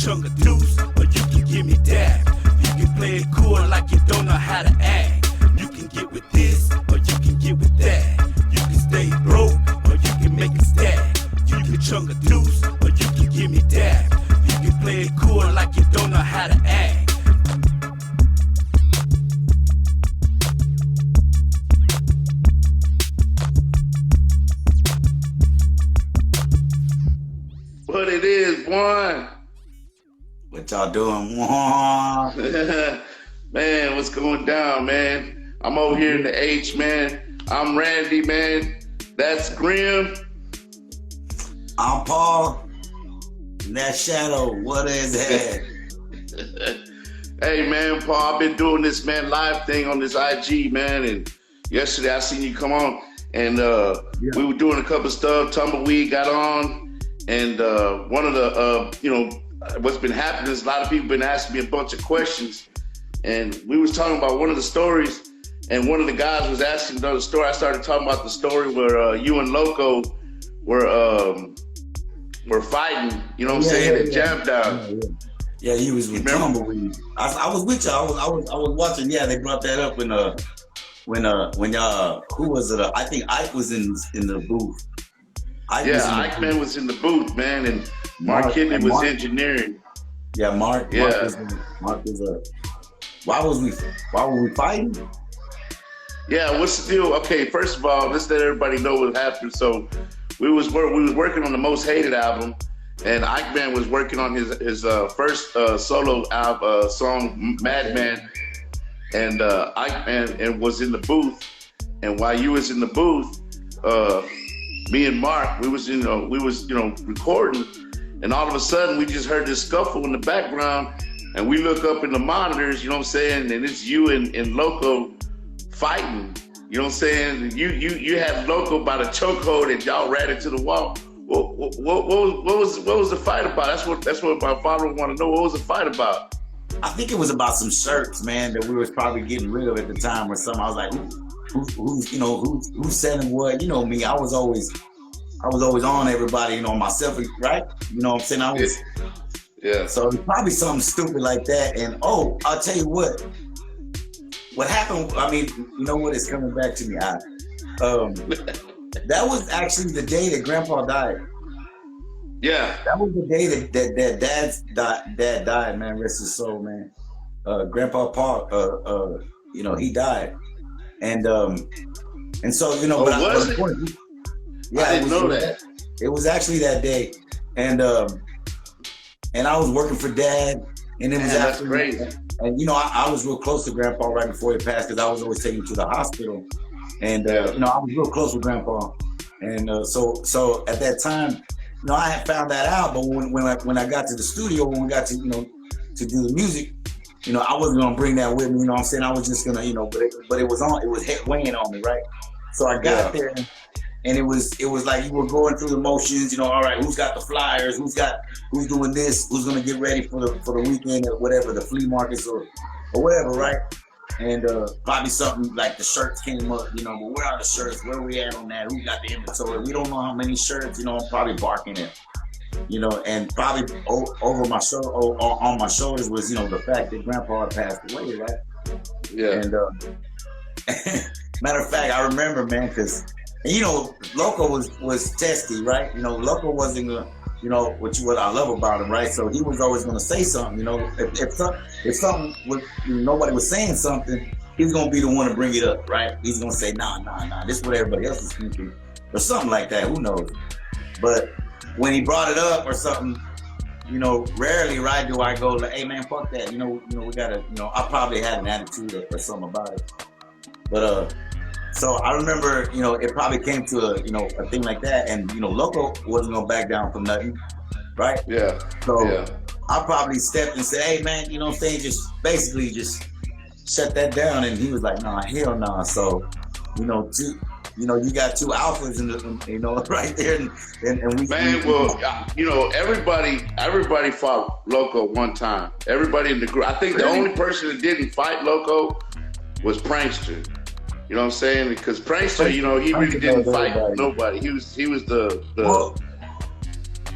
chunk a deuce, or you can give me that. You can play it cool like you don't know how to act. You can get with this, or you can get with that. You can stay broke, or you can make it stack. You can chunk a deuce, or you can give me that. You can play it cool like you don't know how to act. What it is, one. What y'all doing? Man, what's going down, man? I'm over here in the H, man. I'm Randy, man. That's Grimm. I'm Paul. And that's Shadow. What is that? Hey, man, Paul, I've been doing this, man, live thing on this IG, man. And yesterday I seen you come on, and we were doing a couple stuff. Tumbleweed got on. And one of the, what's been happening is a lot of people been asking me a bunch of questions. And we was talking about one of the stories, and one of the guys was asking another story. I started talking about the story where you and Loco were fighting, you know what I'm saying, at Jam Down. Yeah, he was with Tumbleweed. I was with y'all. I was watching. Yeah, they brought that up when y'all, who was it? I think Ike was in the booth. Ike man was in the booth, man, and Mark Kidney was engineering. Yeah, Mark. Yeah. Mark was Why were we fighting? Yeah, what's the deal? Okay, first of all, let's let everybody know what happened. So we was working on the Most Hated album, and Ike man was working on his first solo album song, Madman, and Ike man was in the booth, and while you was in the booth, me and Mark, we was recording, and all of a sudden we just heard this scuffle in the background, and we look up in the monitors, you know what I'm saying, and it's you and Loco fighting, you know what I'm saying. You had Loco by the chokehold, and y'all ran into the wall. What was the fight about? That's what my father want to know. What was the fight about? I think it was about some shirts, man, that we was probably getting rid of at the time or something. I was like, who's selling what? You know me, I was always on everybody, myself, right? You know what I'm saying? Yeah. So it's probably something stupid like that. And I'll tell you what happened. I mean, you know what? It's coming back to me. That was actually the day that Grandpa died. Yeah. That was the day that Dad died, man. Rest his soul, man. Grandpa Paul, he died. And so, was it? Yeah, I didn't know that. It was actually that day. And I was working for Dad, and it was that's crazy. And I was real close to Grandpa right before he passed, because I was always taking him to the hospital. And I was real close with Grandpa. And so at that time, I had found that out, but when I got to the studio, when we got to to do the music, I wasn't gonna bring that with me. You know what I'm saying? I was just gonna, but it was weighing on me, right? So I got there, and it was like you were going through the motions. All right, who's got the flyers? Who's doing this? Who's gonna get ready for the weekend or whatever, the flea markets or whatever, right? And probably something like the shirts came up, but where are the shirts? Where are we at on that? Who got the inventory? We don't know how many shirts. I'm probably barking it. And probably over my shoulder, on my shoulders was, the fact that Grandpa had passed away, right? Yeah. And matter of fact, I remember, man, because Loco was testy, right? Loco wasn't gonna, what I love about him, right? So he was always gonna say something, if something was, nobody was saying something, he's gonna be the one to bring it up, right? He's gonna say, nah, this is what everybody else is thinking, or something like that. Who knows? But when he brought it up or something, rarely, right, do I go like, hey man, fuck that. We gotta, I probably had an attitude or something about it. But so I remember, it probably came to a thing like that, and Loco wasn't gonna back down from nothing, right? Yeah. So I probably stepped and said, hey man, just basically just shut that down, and he was like, nah, hell nah. So, you got two alphas in the, right there, and we. Man, well, everybody fought Loco one time. Everybody in the group. I think the only person that didn't fight Loco was Prankster. You know what I'm saying? Because Prankster, he really didn't fight nobody. He was the.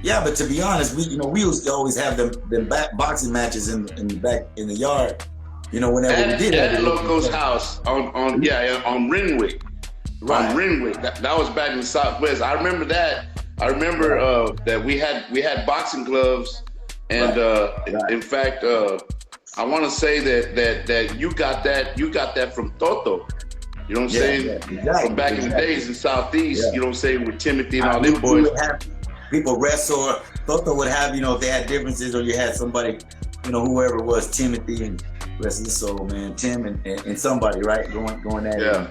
Yeah, but to be honest, we used to always have them back boxing matches in the back in the yard. You know, whenever we did at Loco's house on Renwick. Right. On Renwick. That was back in the Southwest. I remember that. I remember that we had boxing gloves, and in fact, I want to say that you got that from Toto. You know what I'm saying? Yeah, exactly, from back in the days in Southeast. Yeah. You know what I'm saying, with Timothy and all them boys. People wrestle, or Toto would have, if they had differences, or you had somebody, whoever it was, Timothy and rest of his soul, man, Tim and somebody, right, going at it.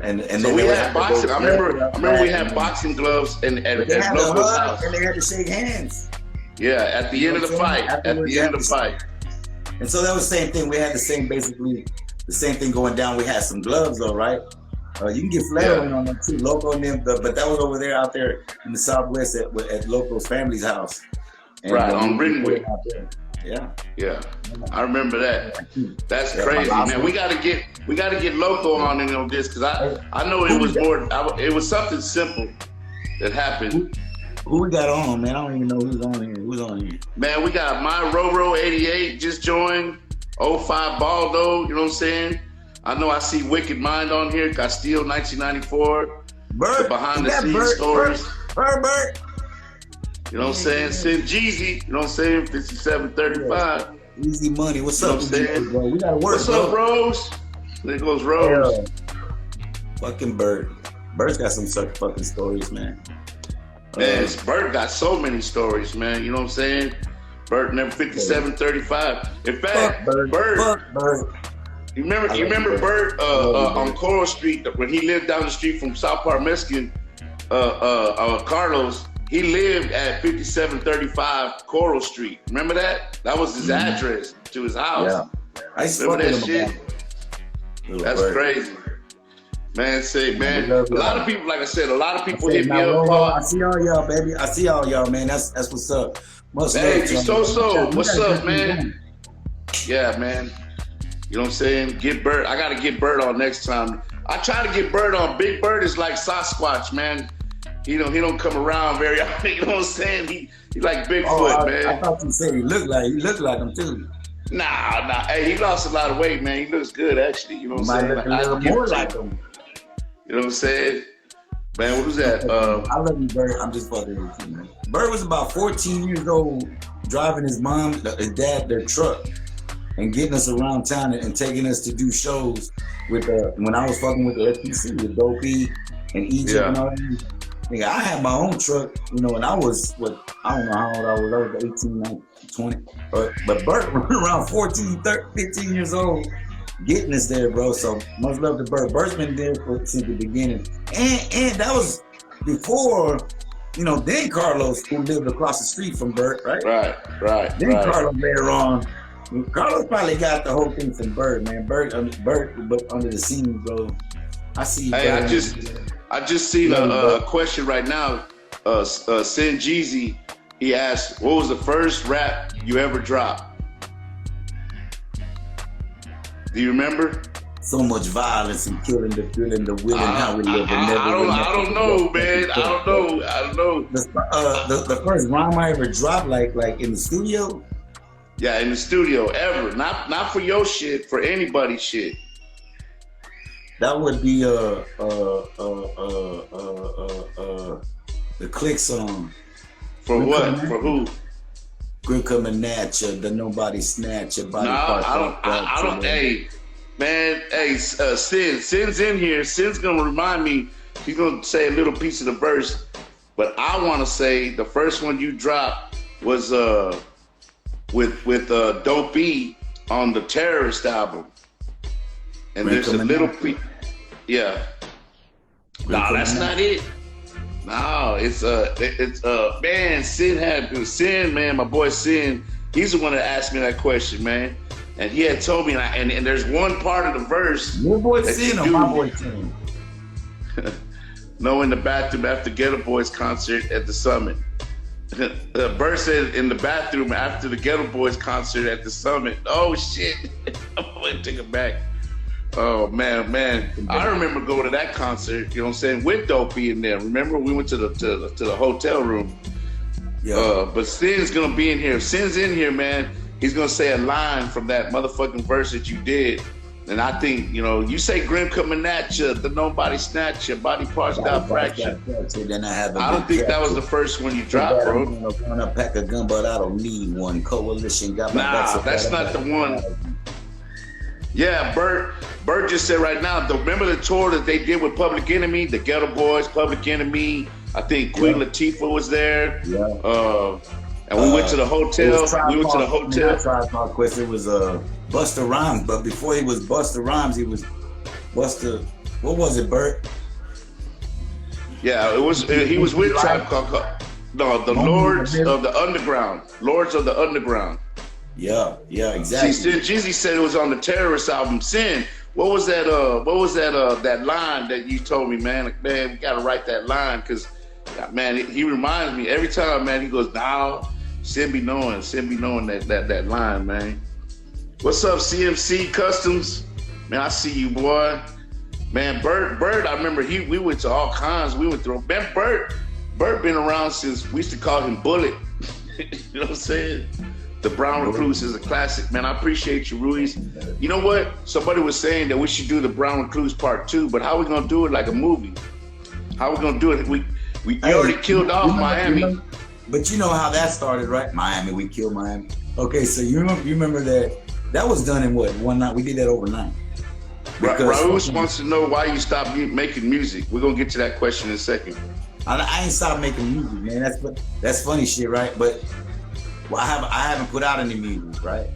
And so then we had boxing. I remember we had boxing gloves and Loco's house. And they had to shake hands. Yeah, at the end of the fight. At the end of the fight. And so that was the same thing. We had basically the same thing going down. We had some gloves though, right? You can get flattering on them too, Loco and them. But that was over there, out there in the Southwest at Loco's family's house. And, right, on Renwick. Yeah. I remember that. That's crazy, man. We gotta get Loco on this, because I know it was more. It was something simple that happened. Who we got on, man? I don't even know who's on here. Who's on here? Man, we got My Roro 88 just joined. 05 Baldo, you know what I'm saying? I know I see Wicked Mind on here. Castile 1994. Bert, the behind the scenes stories. Bert. You know what I'm saying? Send Jeezy, you know what I'm saying? 5735. Easy money. What's up, what I'm saying? Bro? We gotta work. What's up, Rose? There goes Rose. Fucking Bert. Bert's got some such fucking stories, man. Man, Bert got so many stories, man. You know what I'm saying? Bert never 5735. In fact, Bert. You remember Bert on Coral Street when he lived down the street from South Park Mexican? Carlos. He lived at 5735 Coral Street. Remember that? That was his address to his house. Yeah. I remember that shit. That's crazy. Man, a lot of people, like I said, a lot of people hit me up. I see all y'all, baby. I see all y'all, man. That's what's up. Hey, so. What's up, man? Yeah, man. You know what I'm saying? Get Bert. I gotta get Bert on next time. I try to get Bert on. Big Bert is like Sasquatch, man. He don't come around very often. You know what I'm saying? He like Bigfoot, man. I thought you said he looked like him too. Nah. Hey, he lost a lot of weight, man. He looks good, actually. You know what I'm saying? Might look a little more like him. You know what I'm saying? Man, what was that? I love you, Bert. I'm just fucking with you, man. Bert was about 14 years old, driving his dad, their truck, and getting us around town and taking us to do shows with when I was fucking with the FPC, with Dopey and Egypt and all that. Nigga, I had my own truck, and I was, I don't know how old I was 18, 19, 20. But Bert was around 14, 15 years old, getting us there, bro. So much love to Bert. Bert's been there since the beginning. And that was before, then Carlos, who lived across the street from Bert, right? Right. Then Carlos later on. Carlos probably got the whole thing from Bert, man. Bert, but under the scenes, bro. I see. Hey, I just seen a question right now. Sin Jeezy, he asked, "What was the first rap you ever dropped?" Do you remember? So much violence and killing, the feeling, the willing, how we live. I don't know, man. I don't know. The first rhyme I ever dropped, like in the studio. Yeah, in the studio, ever. Not for your shit, for anybody's shit. That would be the Click song. For what? For who? Grimm coming at ya, the nobody snatch your body parts. I don't. Hey, man. Hey, Sin's in here. Sin's gonna remind me. He's gonna say a little piece of the verse, but I want to say the first one you dropped was with Dopey on the Terrorist album, and there's a little piece. Yeah. No, that's not it. No, it's man, Sin, man, my boy Sin, he's the one that asked me that question, man. And he had told me, and there's one part of the verse. Your boy Sin or my boy Sin? No, in the bathroom after Ghetto Boys concert at the Summit. Bert said in the bathroom after the Ghetto Boys concert at the Summit. Oh shit. I'm gonna take it back. Oh man. I remember going to that concert, you know what I'm saying, with Dopey in there. Remember we went to the hotel room. Yeah. But Sin's gonna be in here. If Sin's in here, man, he's gonna say a line from that motherfucking verse that you did. And I think, you know, you say Grim coming at you, the nobody snatch you, body parts got fractured. Then I don't think that was the first one you dropped, bro. I'm gonna pack a gun, but I don't need one. Coalition got my back. Nah, that's not the one. Yeah, Bert just said right now, remember the tour that they did with Public Enemy, the Ghetto Boys, Public Enemy, I think Queen Latifah was there. Yeah. And we went to the hotel. We went to the hotel. It was Busta Rhymes, but before he was Busta Rhymes, he was Busta. What was it, Bert? Yeah, it was. He was with Tribe Called. No, the Lords of the Underground. Lords of the Underground. Yeah, exactly. See, Jeezy said it was on the Terrorist album. Sin, what was that? That line that you told me, man? Like, man, we gotta write that line because, man, he reminds me every time, man. He goes, "Now, Sin be knowing that line, man." What's up, CMC Customs? Man, I see you, boy. Man, Bert, I remember we went to all kinds. We went through. Man, Bert been around since we used to call him Bullet. You know what I'm saying? The Brown Recluse is a classic, man. I appreciate you, Ruiz. You know what? Somebody was saying that we should do the Brown Recluse Part 2, but how are we gonna do it like a movie? How are we gonna do it? We already killed off Miami. But you know how that started, right? Miami, we killed Miami. Okay, so you remember that was done in what, one night? We did that overnight. Raúl wants to know why you stopped making music. We're gonna get to that question in a second. I ain't stopped making music, man. That's funny shit, right? But I haven't put out any music, right?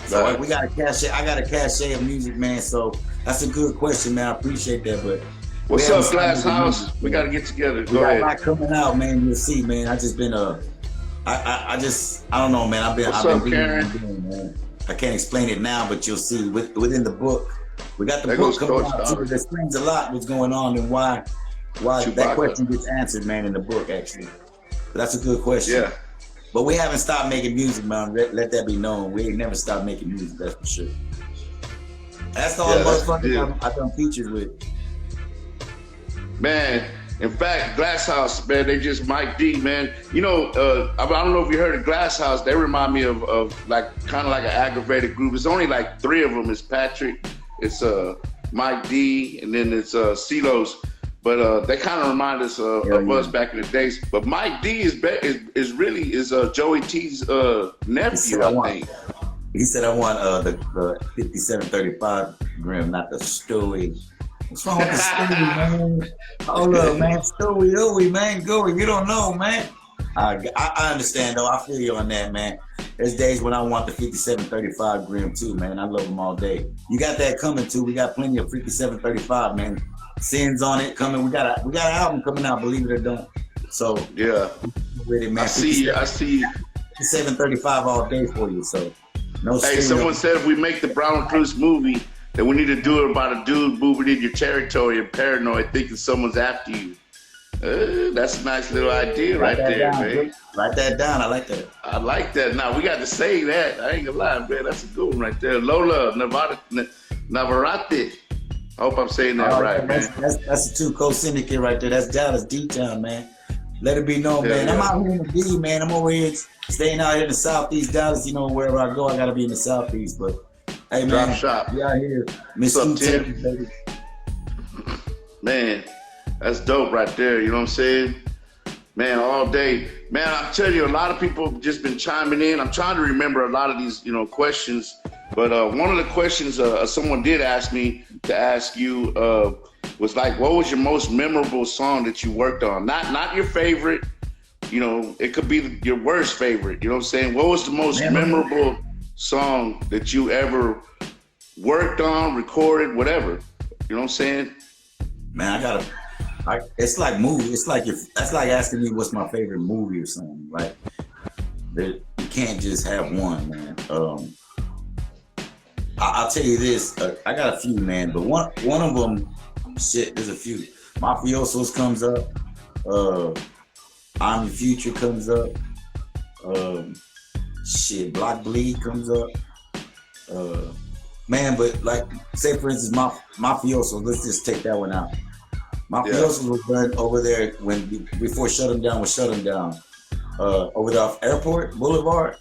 So we got a cachet. I got a cachet of music, man. So that's a good question, man. I appreciate that. But what's up, Glass House? We got to get together. Go ahead. We got a lot coming out, man. You'll see, man. I just been I don't know, man. I've been Karen? Man. I can't explain it now, but you'll see within the book. We got the book coming out too. There explains a lot what's going on and why that question gets answered, man, in the book actually. But that's a good question. Yeah. But we haven't stopped making music, man. Let that be known. We ain't never stopped making music, that's for sure. That's the only motherfucker I've done features with. Man, in fact, Glass House, man, they just Mike D, man. You know, I don't know if you heard of Glass House. They remind me of like kind of like an Aggravated group. It's only like 3 of them. It's Patrick, it's Mike D, and then it's CeeLo's. But they kind of remind us of us back in the days. But Mike D is really Joey T's nephew, I think. He said, "I want the 5735 Grimm, not the Stooie." What's wrong with the Stooie, man? Hold up, man. Stooie, man. Go. You don't know, man. I understand, though. I feel you on that, man. There's days when I want the 5735 Grimm, too, man. I love them all day. You got that coming, too. We got plenty of 5735, man. Sin's on it coming. We got an album coming out, believe it or don't. So yeah, with it, man. I see 735 all day for you. So no. Hey, someone said if we make the Brown Recluse movie, then we need to do it about a dude moving in your territory and paranoid, thinking someone's after you. That's a nice little idea right there, man. Write that down. I like that. I like that. Now we got to say that. I ain't gonna lie, man. That's a good one right there. Lola Navarrete. I hope I'm saying that right, man. That's a 2 Coast syndicate right there. That's Dallas D-Town, man. Let it be known, man. I'm out here in the D, man. I'm over here staying out here in the Southeast Dallas. You know, wherever I go, I gotta be in the Southeast. But hey, man, drop shop. We out here. What's up, Tim? Baby. Man, that's dope right there. You know what I'm saying? Man, all day. Man, I'm telling you, a lot of people have just been chiming in. I'm trying to remember a lot of these, questions. But one of the questions someone did ask me to ask you was like, what was your most memorable song that you worked on? Not your favorite, it could be your worst favorite. You know what I'm saying? What was the most memorable song that you ever worked on, recorded, whatever? You know what I'm saying? Man, it's like movie. It's like that's like asking me what's my favorite movie or something. Like, you can't just have one, man. I'll tell you this. I got a few, man, but one of them, shit, there's a few. Mafioso's comes up. I'm Your Future comes up. Block Bleed comes up. Man, but like, say for instance, Mafioso. Let's just take that one out. Mafioso was done over there before Shut 'Em Down was Shut 'Em Down. over there off Airport Boulevard.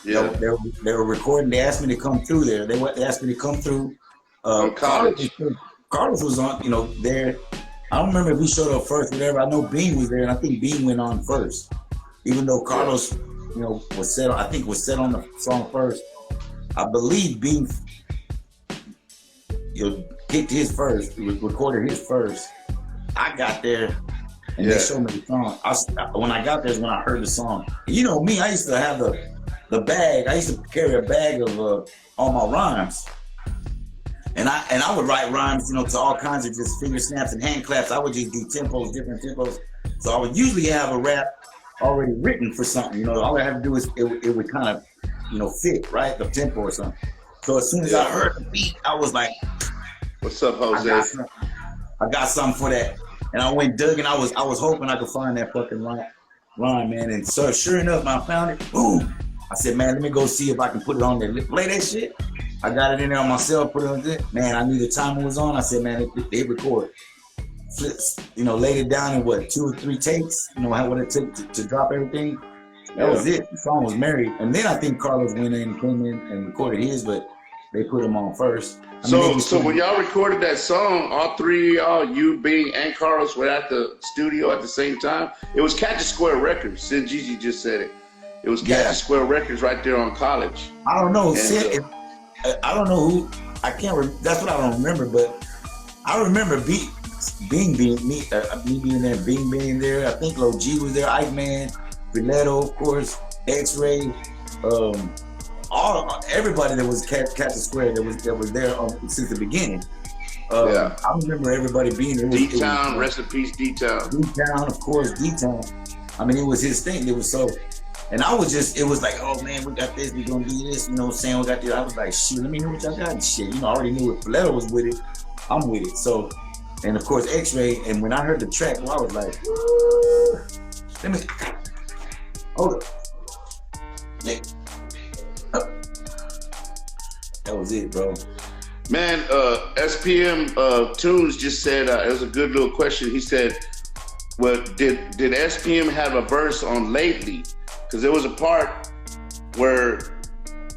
Yeah. They were recording. They asked me to come through there. They asked me to come through. On College. Carlos was on, there. I don't remember if we showed up first, whatever. I know Bean was there, and I think Bean went on first. Even though Carlos, was set on the song first. I believe Bean, kicked his first, recorded his first. I got there, and they showed me the song. When I got there is when I heard the song. You know me, I used to have the bag. I used to carry a bag of all my rhymes. And I would write rhymes, to all kinds of just finger snaps and hand claps. I would just do tempos, different tempos. So I would usually have a rap already written for something. All I have to do is it would kind of, fit, right? The tempo or something. So as soon as I heard the beat, I was like, "What's up, Jose? I got something for that." And I went dug, and I was hoping I could find that fucking rhyme, man. And so sure enough, I found it. Boom! I said, "Man, let me go see if I can put it on there. Play that shit." I got it in there on myself, put it on there. Man, I knew the timer was on. I said, "Man, they record." Laid it down in 2 or 3 takes. What it took to drop everything. That was it. The song was married. And then I think Carlos went in and came in and recorded his, but they put him on first. So when y'all recorded that song, all three of y'all, you, Bing, and Carlos, were at the studio at the same time? It was Catch a Square Records. Sid Gigi just said it. It was Catch a Square Records right there on College. I don't know. I don't know who. I can't. That's what I don't remember. But I remember Bing being there, Bing being there. I think Lil G was there. Ike Man, Filetto, of course, X-Ray. Everybody that was Catch a Square that was there since the beginning. I remember everybody being there. D-Town, rest in peace, D-Town. D-Town, of course, D-Town. I mean, it was his thing. It was so. And it was like, oh man, we got this, we gonna do this, we got this. I was like, shit, let me hear what y'all got and shit. I already knew if Filetto was with it, I'm with it. So, and of course, X-Ray, and when I heard the track, I was like, hold up. That was it, bro. Man, SPM Tunes just said, it was a good little question. He said, well, did SPM have a verse on Lately? Because there was a part where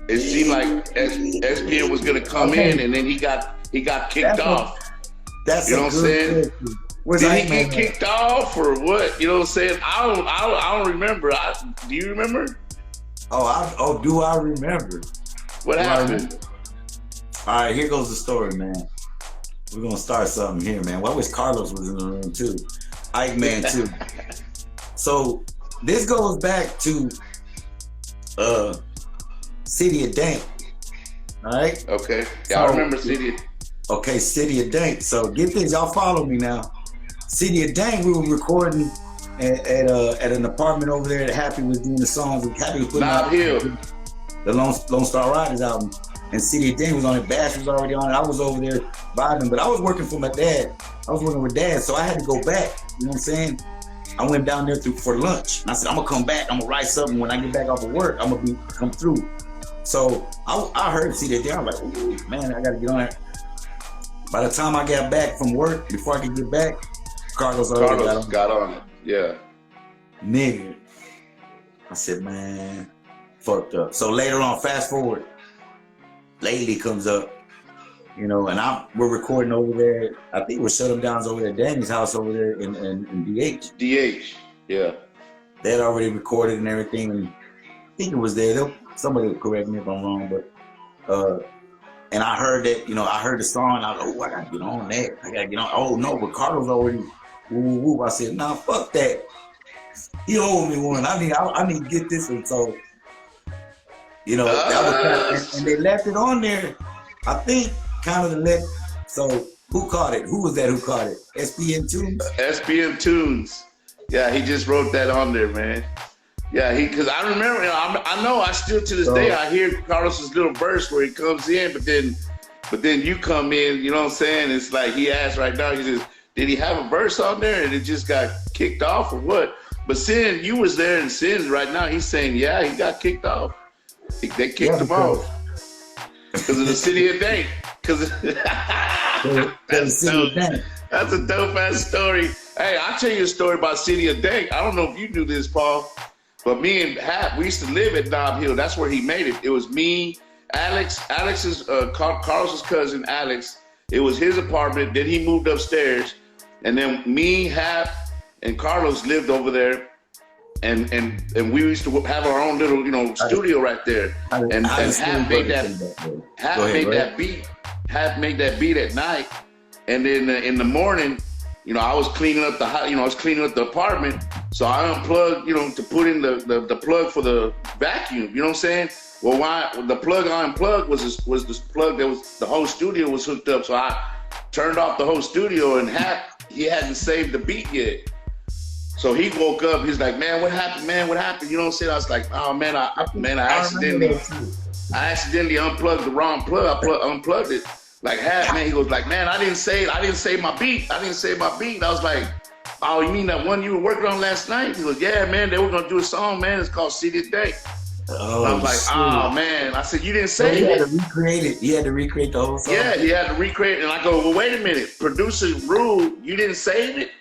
it seemed like SPM was gonna come in, and then he got kicked off. You know what I'm saying? Did he get kicked off or what? You know what I'm saying? I don't remember. Do you remember? Do I remember? What happened? All right, here goes the story, man. We're gonna start something here, man. Well, I wish Carlos was in the room too. Ike Man too. So this goes back to City of Dank. All right? Okay. Yeah, I remember City. Okay, City of Dank. So get this, y'all follow me now. City of Dank, we were recording at an apartment over there that Happy was doing the songs. Happy was putting out the Lone Star Riders album. And City of Dank was on it. Bash was already on it. I was over there vibing, but I was working for my dad. I was working with Dad, so I had to go back. You know what I'm saying? I went down there for lunch. And I said, I'm gonna come back. I'm gonna write something when I get back off of work. I'm gonna come through. So I heard City of Dank. I'm like, ooh, man, I gotta get on there. By the time I got back from work, before I could get back, Carlos got on it. Yeah. Nigga. I said, man, fucked up. So later on, fast forward, Lately comes up, and we're recording over there. I think we're shutting downs over there, Danny's house over there in DH. DH, yeah. They had already recorded and everything, and I think it was there. Somebody will correct me if I'm wrong, but and I heard that, I heard the song, and I was like, oh, I gotta get on that. I gotta get on. Oh no, but Carlos already. Woo. I said, nah, fuck that. He owed me one. I need to get this one. So. That was and they left it on there. I think kind of So who caught it? Who was that? Who caught it? SPM Tunes. SPM Tunes. Yeah, he just wrote that on there, man. Yeah, because I remember. I know. I still to this day I hear Carlos's little verse where he comes in, but then you come in. You know what I'm saying? It's like he asked right now. He says, "Did he have a verse on there and it just got kicked off or what?" But Sin, you was there, and Sin right now he's saying, "Yeah, he got kicked off." They kicked him off because of the City of Dank. That's dope. That's a dope ass story. Hey, I'll tell you a story about City of Dank. I don't know if you knew this, Paul. But me and Hap, we used to live at Nob Hill. That's where he made it. It was me, Alex's Carlos's cousin, Alex. It was his apartment. Then he moved upstairs, and then me, Hap, and Carlos lived over there. And we used to have our own little, studio right there. And Hap made that beat. Hap made that beat at night, and then in the morning, I was cleaning up the apartment. So I unplugged, to put in the plug for the vacuum. You know what I'm saying? Well, the plug I unplugged was this plug that was the whole studio was hooked up. So I turned off the whole studio, and he hadn't saved the beat yet. So he woke up. He's like, "Man, what happened? Man, what happened?" You know what I'm saying? I was like, "Oh man, I accidentally unplugged the wrong plug. I unplugged it." Like man, he goes like, "Man, I didn't save my beat. I was like, "Oh, you mean that one you were working on last night?" He goes, "Yeah, man, they were gonna do a song, man. It's called City of Dank." Oh, I was like, shit. "Oh man," I said, "You didn't save it." He had to recreate it. He had to recreate the whole song. Yeah, he had to recreate it. And I go, "Well, wait a minute, producer Rule, you didn't save it?"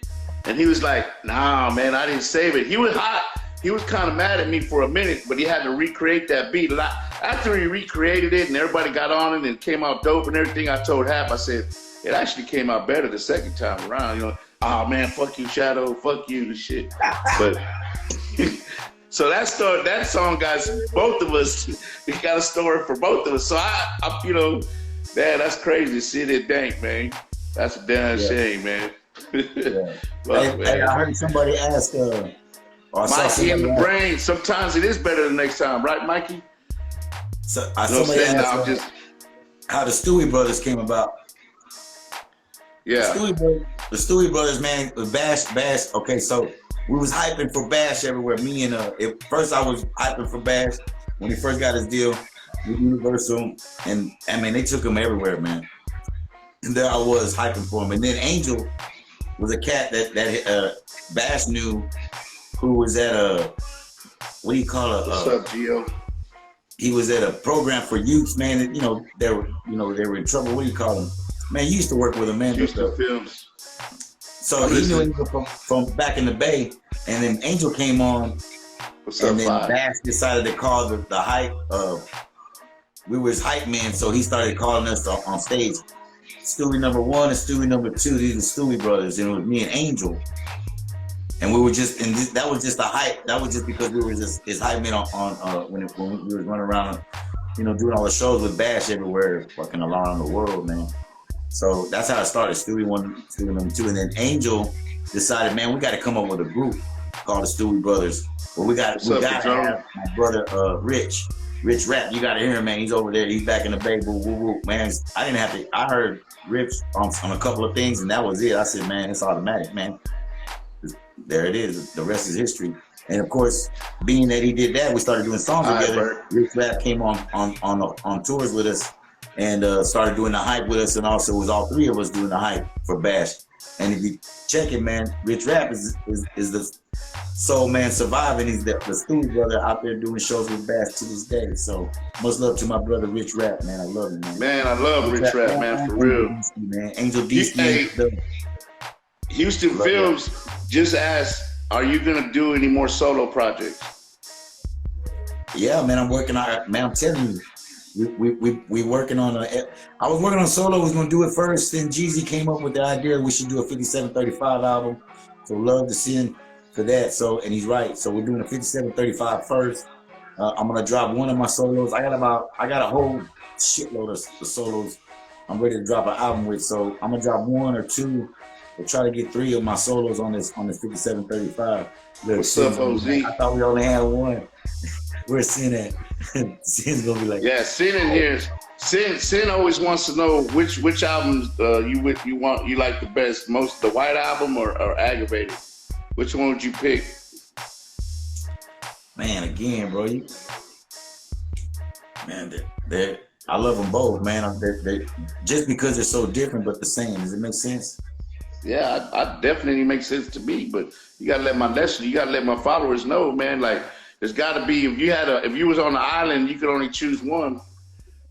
And he was like, "Nah, man, I didn't save it." He was hot. He was kind of mad at me for a minute, but he had to recreate that beat. And after he recreated it and everybody got on it and it came out dope and everything, I told Hap, I said, it actually came out better the second time around. "Oh man, fuck you, Shadow, fuck you, the shit." But so that song got both of us. It got a story for both of us. So I man, that's crazy. City of Dank, man. That's a damn shame, man. Hey, I heard somebody ask, Mikey in the brain. Sometimes it is better the next time, right, Mikey? So somebody asked how the Stooie Brothers came about. Yeah, the Stooie Brothers, man, with Bash. Okay, so we was hyping for Bash everywhere. Me and first I was hyping for Bash when he first got his deal with Universal, and I mean they took him everywhere, man. And there I was hyping for him, and then Angel was a cat that Bash knew, who was at what do you call it? What's up, Gio? He was at a program for youths, man. They were in trouble. What do you call them? Man, you used to work with him, man. Houston Films. So he knew him from back in the Bay, and then Angel came on. What's up, and then Bash decided to call the hype. We were his hype man, so he started calling us on stage. Stooie number 1 and Stooie number 2, these are Stooie Brothers, and it was me and Angel. And we were just, that was just a hype. That was just because we were just his hype man when we were running around, doing all the shows with Bash everywhere, fucking around the world, man. So that's how it started, Stooie 1, Stooie number 2. And then Angel decided, man, we got to come up with a group called the Stooie Brothers. Well, we got to have my brother Rich Rap. You got to hear him, man. He's over there. He's back in the Bay. Boo, boo, boo. Man, I heard Rich on a couple of things, and that was it. I said, man, it's automatic, man. There it is. The rest is history. And of course, being that he did that, we started doing songs together. Rich Rap came on tours with us and started doing the hype with us, and also it was all three of us doing the hype for Bash. And if you check it, man, Rich Rap is the soul man surviving. He's the Stooie brother out there doing shows with Bash to this day. So much love to my brother Rich Rap, man. I love him, man. Man, I love Rich Rap, man, for real. Man, Angel DC. Houston Films just asked, are you gonna do any more solo projects? Yeah, man, I'm working on. Man, I'm telling you, we working on I was working on solo. Was gonna do it first. Then Jeezy came up with the idea we should do a 5735 album. So love to send for that. So and he's right. So we're doing a 5735 first. I'm gonna drop one of my solos. I got a whole shitload of solos. I'm ready to drop an album with. So I'm gonna drop 1 or 2. We'll try to get 3 of my solos on this 5735. What's up, OZ? I thought we only had 1. Where's Sin at? Sin's gonna be like, yeah, Sin in here. Sin always wants to know which albums you like the best, most, the White Album or Aggravated. Which one would you pick? Man, again, bro, I love them both, man. They're just because they're so different but the same. Does it make sense? Yeah, I definitely makes sense to me, but you gotta let my followers know, man. Like, there's gotta be, if you was on the island, you could only choose one.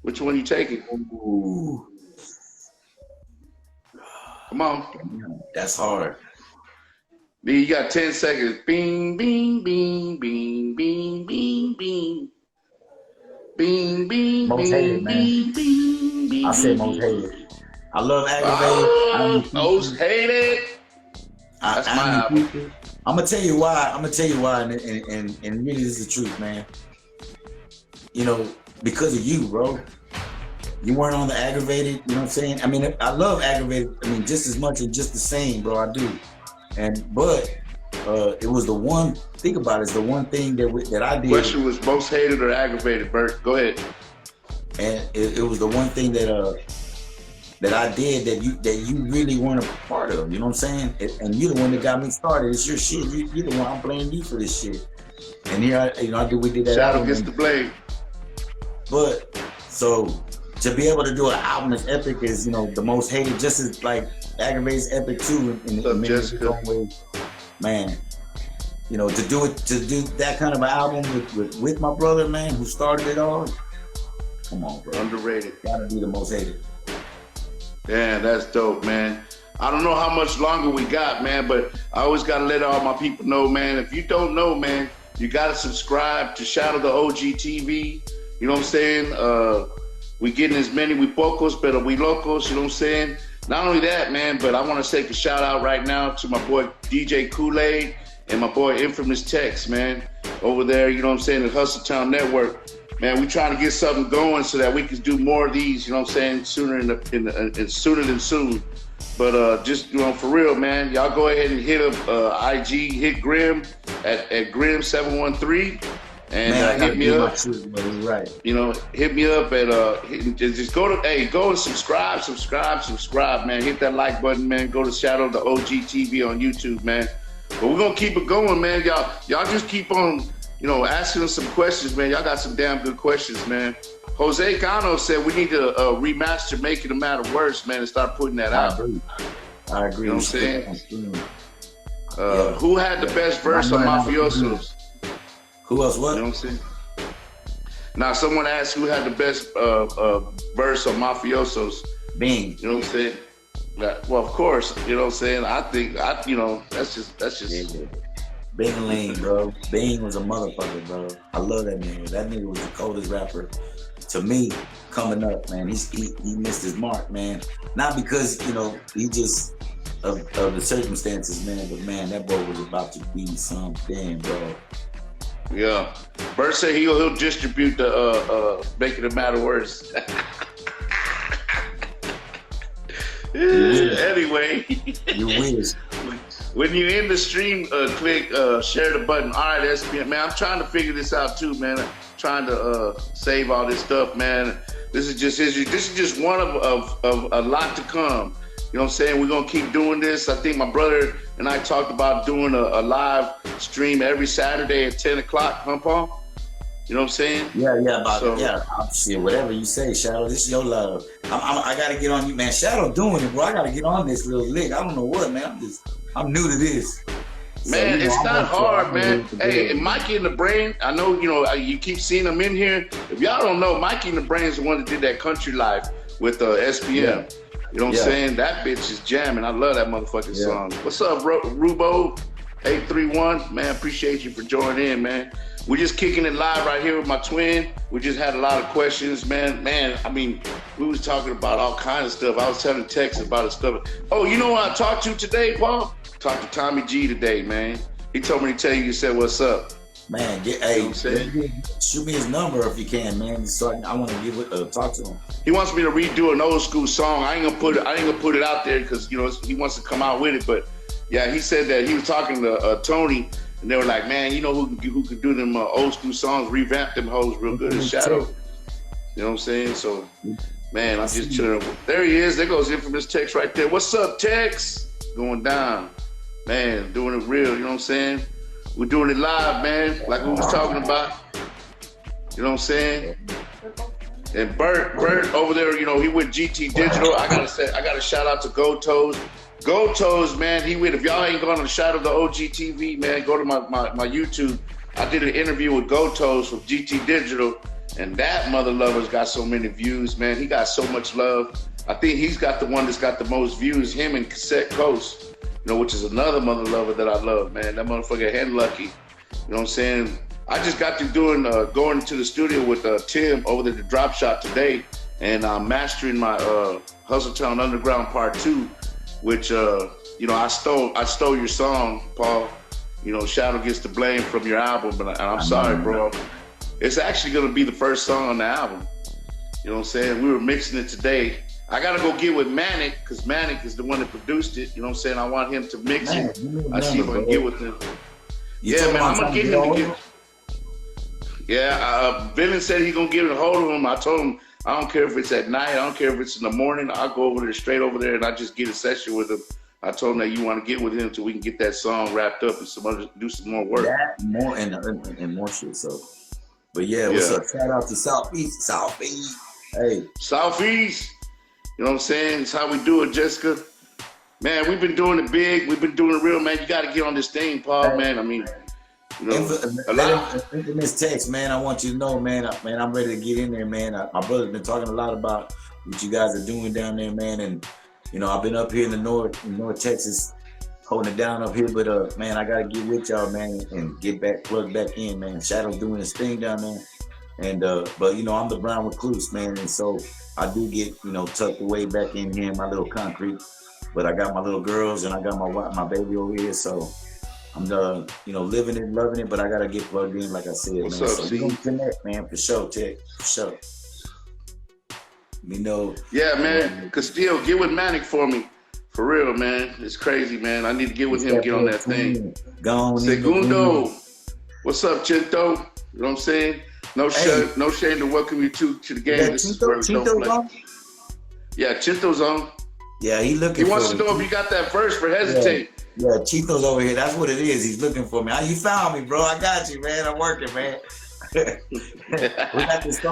Which one you taking? Ooh. Come on. That's hard. You got 10 seconds. Bing, bing, bing, bing, bing, bing, bing. Bing, bing, Most hated, bing, man. bing, bing, bing. I say most hated. I love Aggravated. Most hated. That's my album. I'm gonna tell you why. And really, this is the truth, man. You know, because of you, bro. You weren't on the Aggravated. You know what I'm saying? I mean, I love Aggravated. I mean, just as much and just the same, bro. I do. But it was the one. Think about it. It's the one thing that I did. Question was most hated or Aggravated, Bert. Go ahead. And it was the one thing that I did that you really weren't a part of. You know what I'm saying? And you're the one that got me started. It's your shit. You're the one. I'm blaming you for this shit. And here, we did that. Shadow gets the blame. But so to be able to do an album as epic as the most hated, just as like Aggravated's epic too, in many different ways, man. To do that kind of an album with my brother, man, who started it all. Come on, bro. Underrated. Gotta be the most hated. Yeah, that's dope, man. I don't know how much longer we got, man, but I always gotta let all my people know, man. If you don't know, man, you gotta subscribe to Shadow the OG TV. You know what I'm saying? We getting as many, we pocos, but we locos, you know what I'm saying? Not only that, man, but I want to take a shout out right now to my boy DJ Kool-Aid and my boy Infamous Tex, man, over there, you know what I'm saying, at Hustle Town Network. Man, we trying to get something going so that we can do more of these, you know what I'm saying, sooner than soon. But just, for real, man, y'all go ahead and hit up IG, hit Grimm at Grimm713. And hit me up. Right. Hit me up at just go and subscribe, man. Hit that like button, man. Go to Shadow the OG TV on YouTube, man. But we're gonna keep it going, man. Y'all just keep on, asking us some questions, man. Y'all got some damn good questions, man. Jose Cano said we need to remaster Making the Matter Worse, man, and start putting that out. I agree. You know what I'm saying? Who had the best verse on Mafiosos? Who else? What? You know what I'm saying? Now, someone asked who had the best verse on Mafiosos. Bing. You know what I'm saying? Well, of course. You know what I'm saying? I think that's just. Yeah. Bing Lane, bro. Bing was a motherfucker, bro. I love that nigga. That nigga was the coldest rapper to me coming up, man. He missed his mark, man. Not because he just of the circumstances, man. But man, that boy was about to be something, bro. Yeah, Bert said he'll distribute the Making It Matter Worse. Anyway, you wish. When you in the stream, click share the button. All right, SPN, man. I'm trying to figure this out too, man. I'm trying to save all this stuff, man. This is just one of a lot to come. You know what I'm saying? We're gonna keep doing this. I think my brother and I talked about doing a live stream every Saturday at 10 o'clock, huh, Paul? You know what I'm saying? Yeah. Shit, whatever you say, Shadow. This is your love. I gotta get on you, man. Shadow doing it, bro. I gotta get on this little lick. I don't know what, man. I'm new to this. Man, it's not hard, man. Hey, and Mikey in the Brain, I know, you keep seeing them in here. If y'all don't know, Mikey in the Brain is the one that did that Country Life with SPM. Yeah. You know what I'm saying? That bitch is jamming. I love that motherfucking song. What's up, Rubo? 831, man, appreciate you for joining in, man. We're just kicking it live right here with my twin. We just had a lot of questions, man. I mean, we was talking about all kinds of stuff. I was telling Tex about his stuff. Oh, you know what I talked to today, Paul? Talked to Tommy G today, man. He told me to tell you, he said, what's up? Man, shoot me his number if you can, man. So I want to talk to him. He wants me to redo an old school song. I ain't gonna put it out there because he wants to come out with it. But yeah, he said that he was talking to Tony, and they were like, man, who could do them old school songs, revamp them hoes real good as Shadow. You know what I'm saying? So, man, I'm just chilling. There he is. There goes Infamous Tex right there. What's up, Tex? Going down, man. Doing it real. You know what I'm saying? We're doing it live, man, like we was talking about. You know what I'm saying? And Bert over there, he with GT Digital. I gotta shout out to Go Toes. Go Toes, man, he with. If y'all ain't gone to the Shadow of the OG TV, man, go to my YouTube. I did an interview with Go Toes from GT Digital, and that mother lover's got so many views, man. He got so much love. I think he's got the one that's got the most views, him and Cassette Coast. You which is another mother lover that I love, man. That motherfucker Hand Lucky. You know what I'm saying? I just got through going to the studio with Tim over there at the Drop Shot today, and I'm mastering my Hustletown Underground Part 2, which I stole your song, Paul. Shadow Gets the Blame from your album, and I'm sorry, bro. It's actually gonna be the first song on the album. You know what I'm saying? We were mixing it today. I gotta go get with Manic, because Manic is the one that produced it. You know what I'm saying? I want him to mix it. I see if I can get with him. Yeah, man, I'm gonna get him to get. Yeah, Villain said he's gonna get a hold of him. I told him I don't care if it's at night, I don't care if it's in the morning. I'll go over there, straight over there, and I just get a session with him. I told him that you want to get with him so we can get that song wrapped up and do some more work. That more and more shit. So, but yeah, what's up? Shout out to Southeast. Hey, Southeast. You know what I'm saying? It's how we do it, Jessica. Man, we've been doing it big. We've been doing it real, man. You got to get on this thing, Paul, man. I mean, a lot. Infamous text, man. I want you to know, man. I'm ready to get in there, man. My brother's been talking a lot about what you guys are doing down there, man. And I've been up here in the North Texas, holding it down up here. But man, I gotta get with y'all, man, and plug back in, man. Shadow's doing his thing down there, and but I'm the brown recluse, man, and so I do get tucked away back in here in my little concrete. But I got my little girls and I got my baby over here, so I'm living it, loving it. But I gotta get plugged in, like I said, What's man. Up, so we gonna connect, man, for sure, Tech, for sure. Yeah, man. Castillo, get with Manic for me. For real, man. It's crazy, man. I need to get with him, get on that thing. Segundo. What's up, Chinto? You know what I'm saying? No shame to welcome you to the game. Yeah, this is where we don't play. On? Yeah, Chinto's on. Yeah, he wants to know if you got that verse for Hesitate. Yeah, Chito's over here. That's what it is. He's looking for me. You found me, bro. I got you, man. I'm working, man. we got this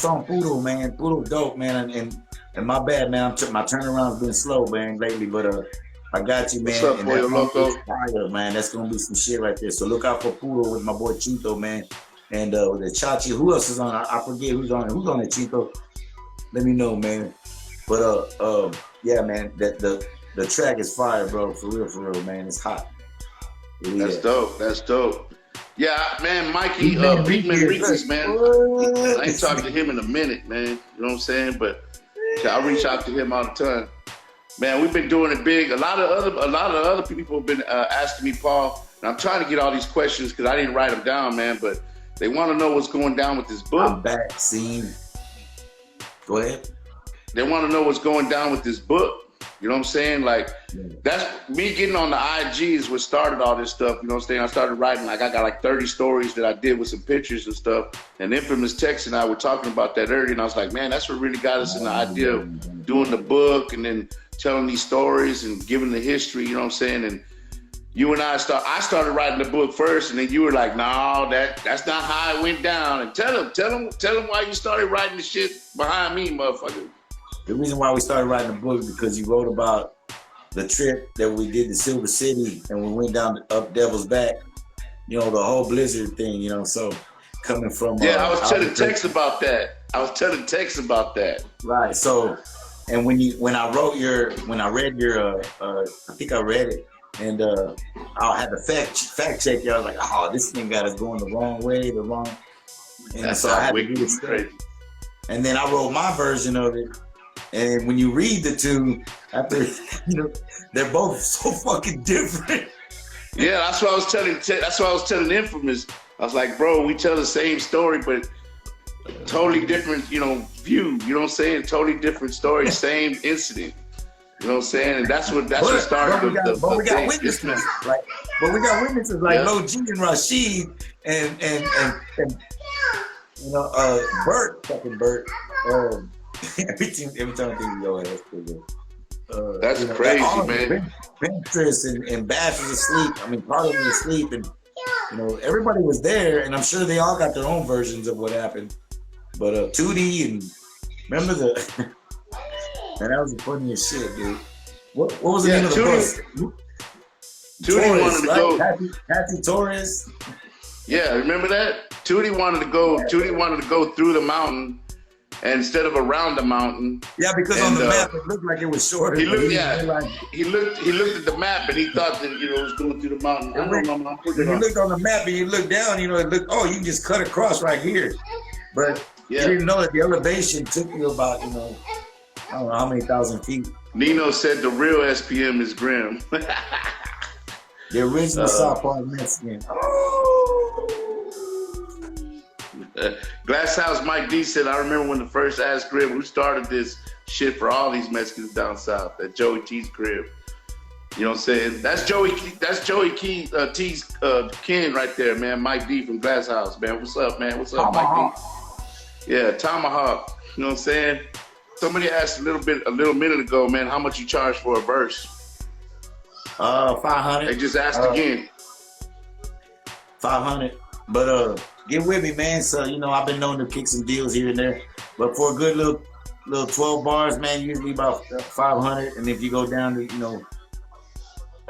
song Poodle, man. Poodle dope, man. And my bad, man. My turnaround's been slow, man, lately, but I got you, man. What's up, and boy, loco? Fire, man. That's gonna be some shit right there. So look out for Poodle with my boy Chito, man. And the Chachi. Who else is on? I forget who's on it. Who's on it, Chito? Let me know, man. But yeah, man. The track is fire, bro. For real, man. It's hot. That's dope. Yeah, man, Mikey, Beatman Reese's, man. I ain't talked to him in a minute, man. You know what I'm saying? But I reach out to him all the time. Man, we've been doing it big. A lot of other people have been asking me, Paul, and I'm trying to get all these questions because I didn't write them down, man. But they want to know what's going down with this book. I'm back, scene. Go ahead. They want to know what's going down with this book. You know what I'm saying? Like, that's me getting on the IG is what started all this stuff. You know what I'm saying? I started writing, I got like 30 stories that I did with some pictures and stuff. And Infamous Tex and I were talking about that earlier. And I was like, man, that's what really got us in the idea of doing the book and then telling these stories and giving the history, you know what I'm saying? And you and I started writing the book first. And then you were like, no, that's not how it went down. And tell them why you started writing the shit behind me, motherfucker. The reason why we started writing the book is because you wrote about the trip that we did to Silver City and we went down up Devil's Back, the whole Blizzard thing, so coming from... Yeah, I was telling Tex about that. Right, so, and when I read your, I think I read it, and I had to fact check you. I was like, oh, this thing got us going the wrong way, and that's so I had to do it straight. And then I wrote my version of it. And when you read the two, after they're both so fucking different. Yeah, that's what I was telling. That's what I was telling Infamous. I was like, bro, we tell the same story, but totally different, view. You know what I'm saying? Totally different story, same incident. You know what I'm saying? And that's what started the thing. But we got witnesses, like Lil G and Rashid and Bert, fucking Bert. Every time I think of your ass, that's crazy, man. Ventress and Bash was asleep. I mean, part of me was asleep, and everybody was there, and I'm sure they all got their own versions of what happened. But Tootie and remember man, that was the funniest shit, dude. What was the name of the bus? Tootie wanted to go. Patsy Torres. Yeah, remember that? Tootie wanted to go through the mountain. and instead of around the mountain. Yeah, because on the map it looked like it was shorter. He looked, he looked at the map and he thought that it was going through the mountain. When you looked on the map and you looked down, it looked, oh, you can just cut across right here. But you didn't know that the elevation took you about, I don't know how many thousand feet. Nino said the real SPM is Grimm. The original South Park Mexican. Glass House Mike D said, I remember when the first Ask Grimm, who started this shit for all these Mexicans down south at Joey T's crib. You know what I'm saying? That's Joey T's kin right there, man. Mike D from Glass House, man. What's up, man? What's up, Mike D? Yeah, Tomahawk. You know what I'm saying? Somebody asked a little minute ago, man, how much you charge for a verse? 500. They just asked again. 500. But get with me, man. So I've been known to kick some deals here and there. But for a good little 12 bars, man, usually about 500. And if you go down to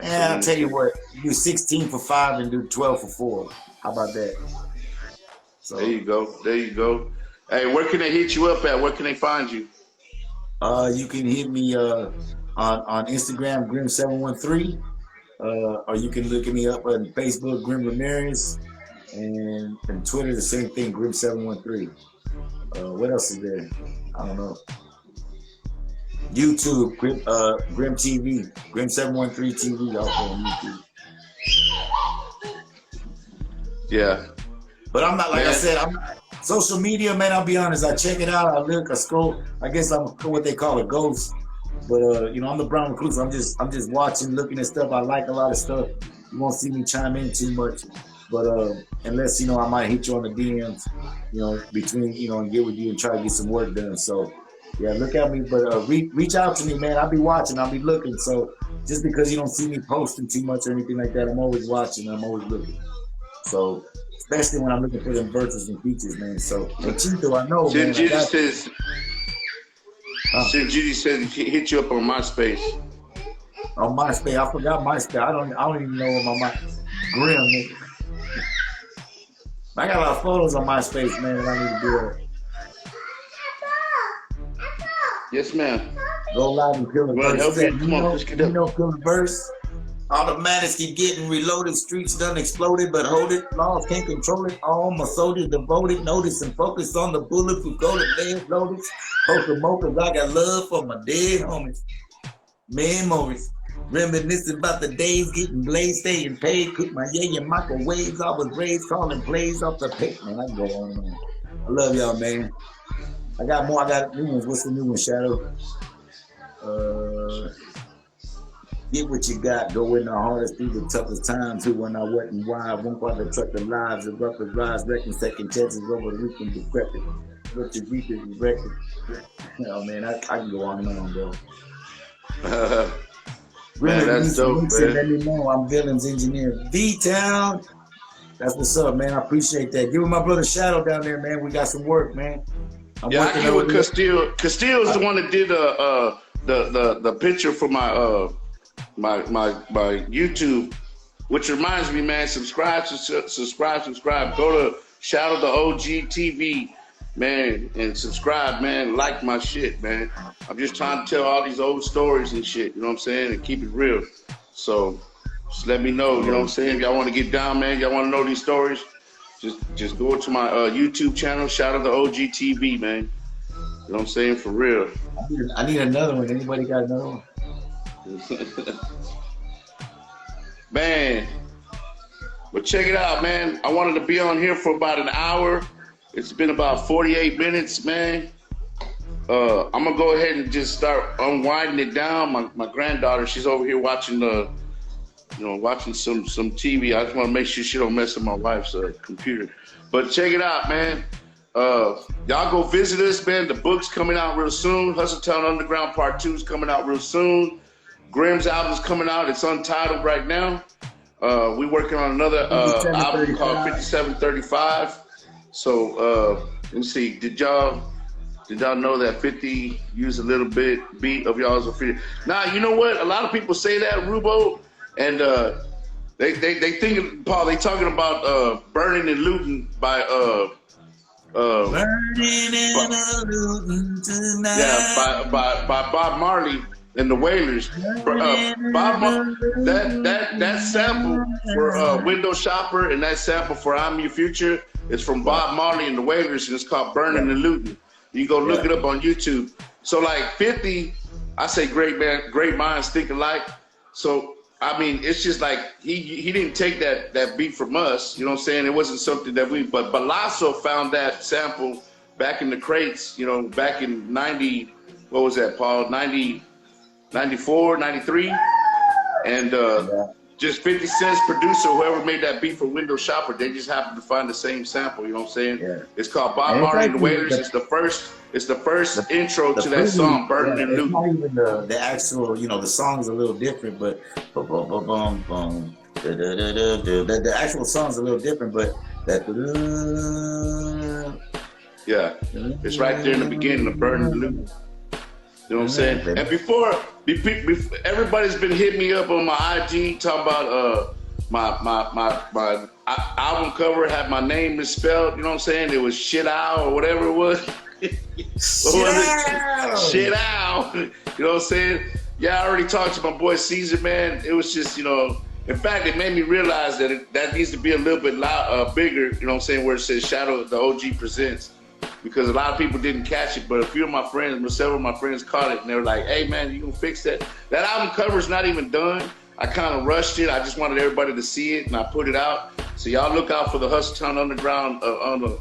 I'll tell you what, do 16 for 5 and do 12 for 4. How about that? So there you go. Hey, where can they hit you up at? Where can they find you? You can hit me on Instagram, Grimm713, or you can look at me up on Facebook, Grimm Ramirez, and Twitter, the same thing, Grimm713. What else is there? I don't know. YouTube, Grimm TV, Grimm713 TV, also on YouTube. Yeah. But I'm not, like I said, I'm not, social media, man, I'll be honest, I check it out, I look, I scroll. I guess I'm what they call a ghost. But I'm the brown recluse. I'm just watching, looking at stuff. I like a lot of stuff. You won't see me chime in too much. But unless, I might hit you on the DMs, between, and get with you and try to get some work done. So yeah, look at me, but reach out to me, man. I'll be watching, I'll be looking. So just because you don't see me posting too much or anything like that, I'm always watching, I'm always looking. So especially when I'm looking for them verses and features, man. So Chito, I know, man. Judy said he hit you up on MySpace. On MySpace, I forgot MySpace. I don't even know what my Grimm, nigga. I got a lot of photos on MySpace, man, that I need to do it. Yes, ma'am. Go live and kill the verse. Come on, let's get up. Kill the verse. Automatics keep getting reloaded. Streets done exploded, but hold it. Laws can't control it. All my soldiers devoted. Notice and focus on the bullet who go to dead loaded. Poker mokers, I got love for my dead homies. Memories. Reminiscing about the days getting blazed, staying paid. Cook my in microwaves. I was raised calling plays off the pick. Man, I can go on and on. I love y'all, man. I got more. I got new ones. What's the new one, Shadow? Get what you got. Go in the hardest through the toughest times. Who when I wet and wild. One part of the truck the lives. The roughest rise. Wrecking second chances over the weekend decrepit. What you reap is record. Man, I can go on and on, bro. Man, that's dope, man. Let me know. I'm Villains Engineer. V-Town. That's what's up, man. I appreciate that. Give my brother Shadow down there, man. We got some work, man. I get with Castillo. Castillo's the one that did the picture for my my YouTube, which reminds me, man, subscribe. Go to Shadow the OG TV, man, and subscribe, man. Like my shit, man. I'm just trying to tell all these old stories and shit, you know what I'm saying, and keep it real. So just let me know, you know what I'm saying. If y'all want to get down, man, y'all want to know these stories, just go to my YouTube channel, Shadow the OG TV, man. You know what I'm saying, for real. I need another one. Anybody got another one? Man, but check it out, man. I wanted to be on here for about an hour. It's been about 48 minutes, man. I'm gonna go ahead and just start unwinding it down. My granddaughter, she's over here watching watching some TV. I just want to make sure she don't mess up my wife's computer. But check it out, man. Y'all go visit us, man. The book's coming out real soon. Hustletown Underground Part 2 is coming out real soon. Grimm's album's coming out. It's untitled right now. We working on another album called 5735. So let me see. Did y'all know that 50 used a little beat of y'all's? Now, you know what? A lot of people say that, Rubo, and they think, Paul, they talking about burning and looting by Burning in a Luton tonight. Yeah, by Bob Marley and the Wailers. That sample for Window Shopper and that sample for I'm Your Future is from Bob Marley and the Wailers, and it's called Burning and Luton. You go look it up on YouTube. So like 50, I say great minds think alike. So I mean, it's just like he didn't take that beat from us. You know what I'm saying? It wasn't something that but Balasso found that sample back in the crates, you know, back in 90, what was that, Paul? 90, 94, 93. And just 50 Cent's producer, whoever made that beat for Window Shopper, they just happened to find the same sample, you know what I'm saying? Yeah. It's called Bob Marley and the Wailers. It's the first intro to that song, Burning and Luton. Not even the actual, you know, the song's a little different, but the actual song's a little different, but that yeah, it's right there in the beginning of Burning and Luton. You know what I'm saying? And before everybody's been hitting me up on my IG talking about my album cover had my name misspelled. You know what I'm saying? It was Shit Out or whatever it was. Shit Out. You know what I'm saying? Yeah, I already talked to my boy Caesar, man. It was just, you know, in fact, it made me realize that that needs to be a little bit bigger. You know what I'm saying? Where it says Shadow, the OG presents. Because a lot of people didn't catch it, but a few of my friends, several of my friends caught it, and they were like, hey, man, you gonna fix that? That album cover's not even done. I kind of rushed it. I just wanted everybody to see it, and I put it out. So y'all look out for the Hustle Town Underground,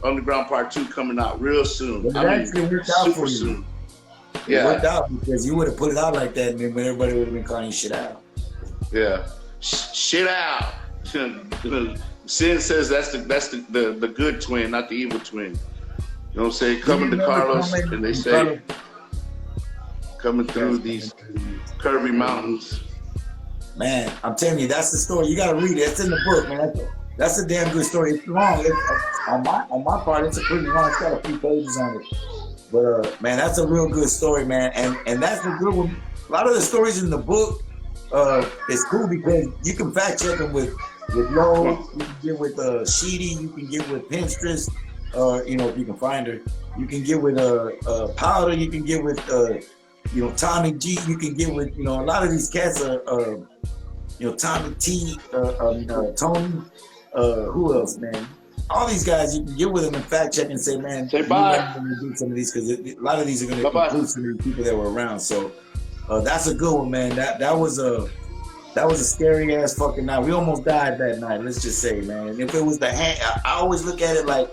Underground Part 2 coming out real soon. But it actually worked out for you. Soon. Yeah. It worked out because you would have put it out like that, and then everybody would have been calling you Shit Out. Yeah. Shit Out. Sin says that's the good twin, not the evil twin. You know what I'm saying? Coming to Carlos, and they say, coming through these curvy mountains. Man, I'm telling you, that's the story. You got to read it. It's in the book, man. That's a damn good story. It's long. On my part, it's a pretty long. It's got a few pages on it. But, man, that's a real good story, man. And that's a good one. A lot of the stories in the book is cool because you can fact check them with Lowe, you can get with Sheedy, you can get with Pinstress. You know, if you can find her, you can get with Powder, you can get with you know, Tommy G, you can get with, you know, a lot of these cats are you know, Tommy T, Tony, who else, man? All these guys, you can get with them and fact check and say, man, say bye. Do some of these because a lot of these are going to include some of the people that were around. So that's a good one, man. That was a scary ass fucking night. We almost died that night. Let's just say, man. If it was the hand, I always look at it like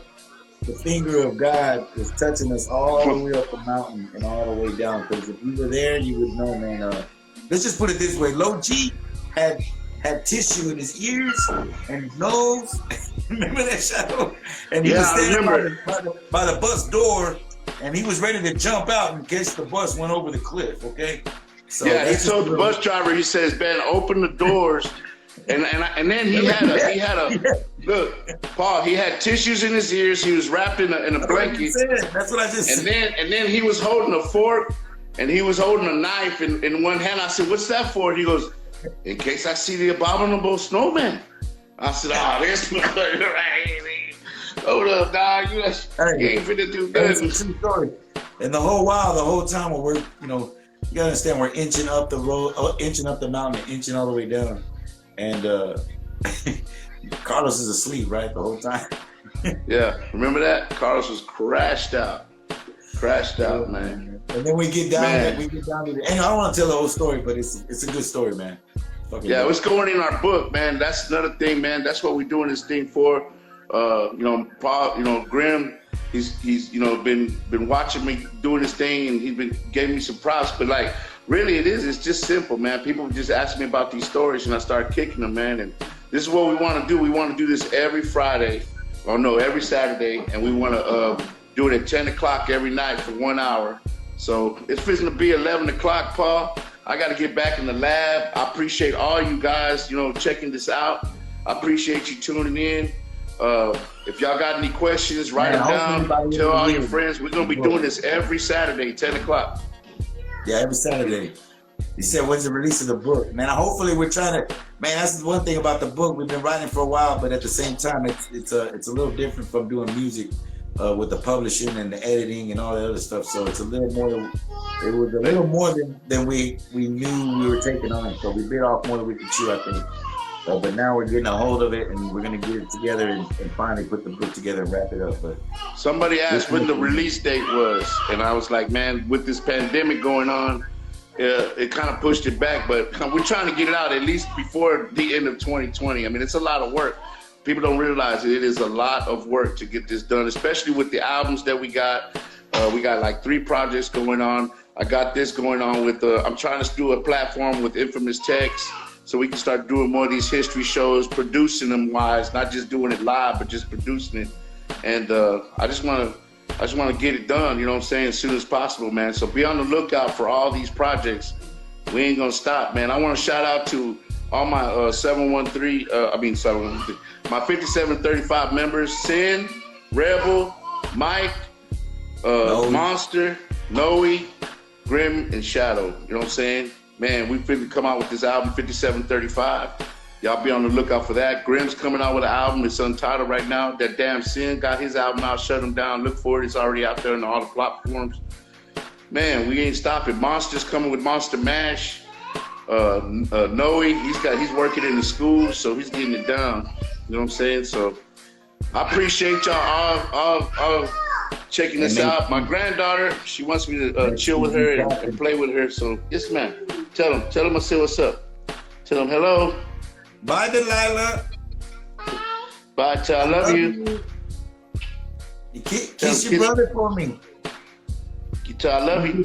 the finger of God was touching us all the way up the mountain and all the way down. Because if you were there, you would know, man. Let's just put it this way: Low G had tissue in his ears and his nose. Remember that, Shadow? And he was standing by the bus door, and he was ready to jump out in case the bus went over the cliff. Okay. So yeah, he told the bus driver, he says, "Ben, open the doors." And then he had a look, Paul. He had tissues in his ears. He was wrapped in a blanket. That's what I just said. And then he was holding a fork, and he was holding a knife in one hand. I said, "What's that for?" He goes, "In case I see the abominable snowman." I said, "Oh, this motherfucker, hold up, dog. You ain't finna do nothing." It's a true story. And the whole time we're, you know, you gotta understand, we're inching up the road, inching up the mountain, and inching all the way down. And Carlos is asleep, right, the whole time. Yeah, remember that? Carlos was crashed out, man. And then we get down to the. And I don't want to tell the whole story, but it's a good story, man. Yeah, it's going in our book, man. That's another thing, man. That's what we're doing this thing for. You know, Paul, you know, Grimm, he's you know been watching me doing this thing, and gave me some props, but like. Really, it's just simple, man. People just ask me about these stories, and I start kicking them, man. And this is what we want to do. We want to do this every Friday, every Saturday, and we want to do it at 10 o'clock every night for 1 hour. So it's fixing to be 11 o'clock, Paul. I got to get back in the lab. I appreciate all you guys, you know, checking this out. I appreciate you tuning in. If y'all got any questions, write them down. Tell all your friends. We're going to be doing this every Saturday, 10 o'clock. Yeah, every Saturday. He said, when's the release of the book? Man, hopefully we're trying to, man, that's the one thing about the book. We've been writing for a while, but at the same time, it's a little different from doing music. with the publishing and the editing and all that other stuff. So it's a little more. It was a little more than we knew we were taking on. So we bit off more than we could chew, I think. But now we're getting a hold of it, and we're gonna get it together and finally put the book together and wrap it up. But somebody asked when the release date was, and I was like, man, with this pandemic going on, it kind of pushed it back. But we're trying to get it out at least before the end of 2020. I mean, it's a lot of work. People don't realize it is a lot of work to get this done, especially with the albums that we got. We got like 3 projects going on. I got this going on with, I'm trying to do a platform with Infamous Text so we can start doing more of these history shows, producing them wise, not just doing it live, but just producing it. And I just want to get it done, you know what I'm saying, as soon as possible, man. So be on the lookout for all these projects. We ain't gonna stop, man. I want to shout out to all my 5735 members: Sin, Rebel, Mike, Monster, Noe, Grim, and Shadow. You know what I'm saying? Man, we finna come out with this album, 5735. Y'all be on the lookout for that. Grimm's coming out with an album. It's Untitled right now. That damn Sin got his album out. Shut him down. Look for it. It's already out there on all the platforms. Man, we ain't stopping. Monster's coming with Monster Mash. Noe, he's working in the school, so he's getting it down. You know what I'm saying? So I appreciate y'all all checking this out. My granddaughter, she wants me to chill with her and play with her. So yes, man. Tell him I say what's up. Tell him hello. Bye, Delilah. Bye, Ty. I love you. Kiss your brother for me. Ty, I love you.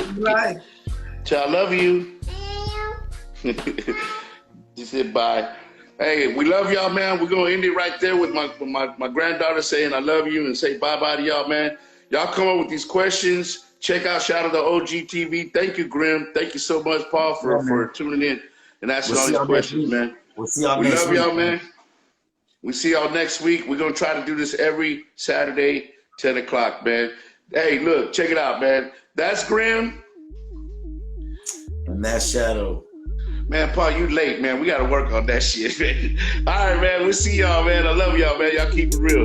Ty, I love you. She said bye. Hey, we love y'all, man. We're gonna end it right there with my granddaughter saying I love you and say bye-bye to y'all, man. Y'all come up with these questions. Check out Shout Out to OG TV. Thank you, Grimm. Thank you so much, Paul, for tuning in and asking all these questions, man. We'll see y'all we next love week. y'all, man. We see y'all next week. We're gonna try to do this every Saturday, 10 o'clock, man. Hey, look, check it out, man. That's Grimm. And that's Shadow. Man, Paul, you late, man. We got to work on that shit, man. All right, man. We'll see y'all, man. I love y'all, man. Y'all keep it real.